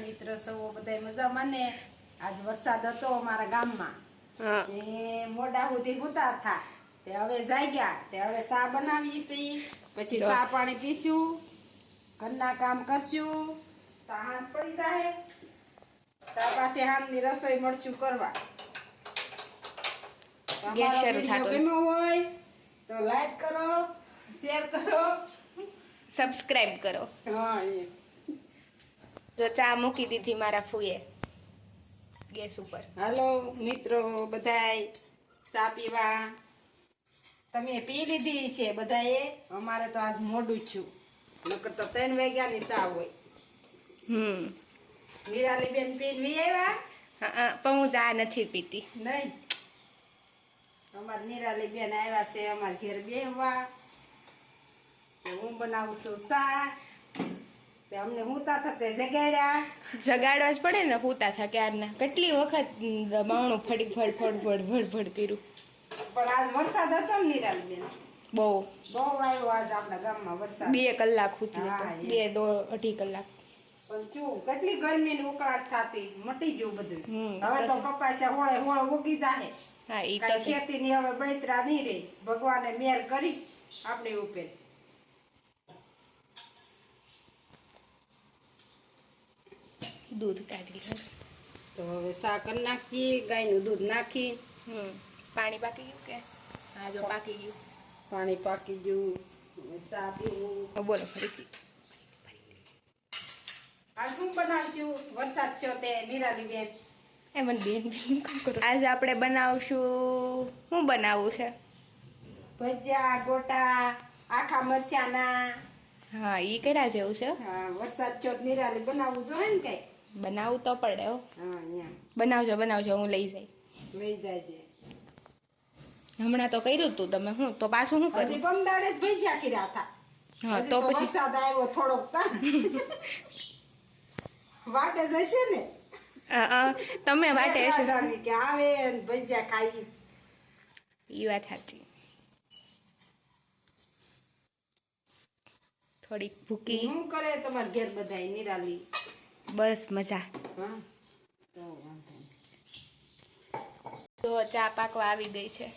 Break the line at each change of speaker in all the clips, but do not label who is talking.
મિત્ર સૌ બધા મજામાં ને? આજ વરસાદ હતો અમારા ગામમાં. એ મોડા સુધી હુતા થા તે હવે જાગ્યા તે હવે ચા બનાવી છે, પછી ચા પાણી પીશું, ઘરના કામ કરશું, તો હાથ પડી જાય ત્યાર પાસે હાથની રસોઈ મળશું કરવા.
ગેસ શરૂ થાતો
ગમ્યો હોય તો લાઈક કરો, શેર કરો,
સબસ્ક્રાઇબ કરો.
હા
જો ચા મૂકી દીધી મારા ફૂએ ગેસ ઉપર.
હાલો મિત્રો બધાય ચા પીવા. તમે પી લીધી છે બધાએ? અમારે તો આજ મોડું થયું, નકર તો 3 વાગ્યાની ચા હોય. નિરાલી બેન પીવી આવ્યા?
હા પણ હું ચા નથી પીતી.
નહીં, અમારે નિરાલી બેન આવ્યા છે અમારે ઘેર બેહવા. હું બનાવું છું ચા. અમને હુતા થતે જગાડ્યા.
જગાડવા જ પડે ને, હુતા થા ક્યારના. કેટલી વખત બાવણું ફડ ફડ ફડ ફડ ફડ ફડ કર્યું.
પણ આજ વરસાદ હતો ને નિરાલી બેન?
બહુ
આવ્યો આજ આપણા ગામમાં વરસાદ.
2 કલાક સુધી,
હા,
2-2.5 કલાક.
પણ શું કેટલી ગરમી ની ઉકળાટ થતી, મટી ગયું બધું.
હમ,
હવે તો કપાસિયા હોળે હોળ ઉગી જાય.
હા ઈ તો
કાંઈ ખેતી ની હવે બૈતરા નહીં રહી. ભગવાને મેર કરી આપણી ઉપર.
દૂધ કાઢી લે.
તો હવે ચા કરી નાખીએ, ગાયનું દૂધ નાખી.
પાણી પાકી ગયું કે? હા જો પાકી ગયું.
પાણી પાકી ગયું. હવે ચા પીવું.
બોલો ફરીથી.
આ શું બનાવશું? વરસાદ છે તે નિરાલી બેન.
એ મને બેન કામ કરો. આજે આપણે બનાવશું, શું બનાવવું છે?
ભજીયા, ગોટા, આખા મરચાના.
હા ઈ કર્યા જેવું છે.
હા, વરસાદ ચોથ નિરાલી બનાવવું જોઈએ ને કઈ.
બનાવવું તો પડે હો.
હા અહીંયા
બનાવજો બનાવજો, હું લઈ જાય.
લઈ જાય.
હમણાં તો કર્યું તું તમે, હું તો પાછું શું
હજી
કર્યું?
બમદાડે જ ભજીયા કર્યા હતા.
હા
હજી
તો પછી
વરસાદ આવ્યો થોડોક તા. વાટે જશે ને
તમે વાટે હશે.
રાજાની કે આવે ને ભજીયા ખાઈ.
ઈ વાત સાચી. થોડીક ભૂકી.
શું કરે તમારે ઘેર બધાય નિરાલી?
બસ મજા.
હા તો વાંધો નહીં.
તો ચા પાકવા આવી ગઈ છે.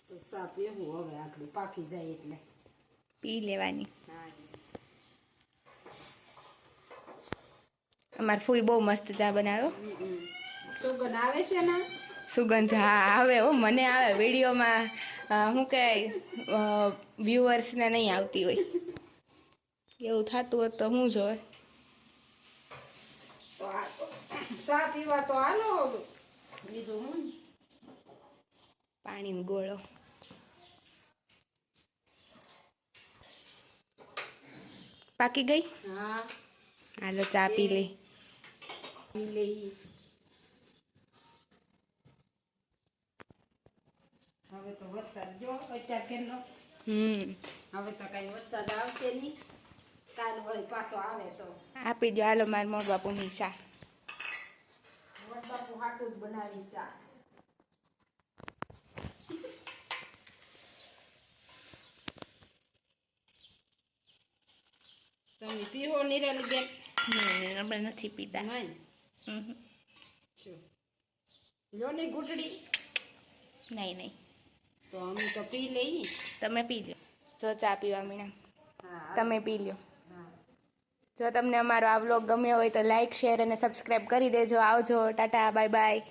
તો ચા પીવું હવે, આટલું પાકી જાય એટલે
પી લેવાની.
હા.
અમાર ફૂઈ બહુ મસ્ત ચા બનાવ્યો.
સુગંધ આવે છે ને?
સુગંધ હા આવે હો, મને આવે. વિડીયોમાં શું કે વ્યુઅર્સને નહીં આવતી હોય એવું થતું હોત તો હું જોવે.
તો ચા પીવા તો હાલો, બીજું હું.
પાણીનો ગોળો. પાકી ગઈ?
હા
હાલો ચા પી લઈ.
પી લઈ. હવે તો વરસાદ જો અત્યાર કેનો. હવે તો કઈ વરસાદ આવશે નહીં. કાલ વળી પાછો આવે તો
આપી દો. હાલો માર મોર બાપુની ચા.
બાપુ હાટું જ બનાવી ચા. તમે પીવો નિરાલી બેન?
આપણે નથી પીતા.
નહીં. લો ને ઘૂંટડી.
નહીં નહીં,
તો અમે તો પી લઈએ.
તમે પી લો. જો ચા પીવા મીણા,
હા
તમે પી લો.
હા.
જો તમને અમારો આ વ્લોગ ગમ્યો હોય તો લાઈક, શેર અને સબસ્ક્રાઈબ કરી દેજો. આવજો, ટાટા, બાય બાય.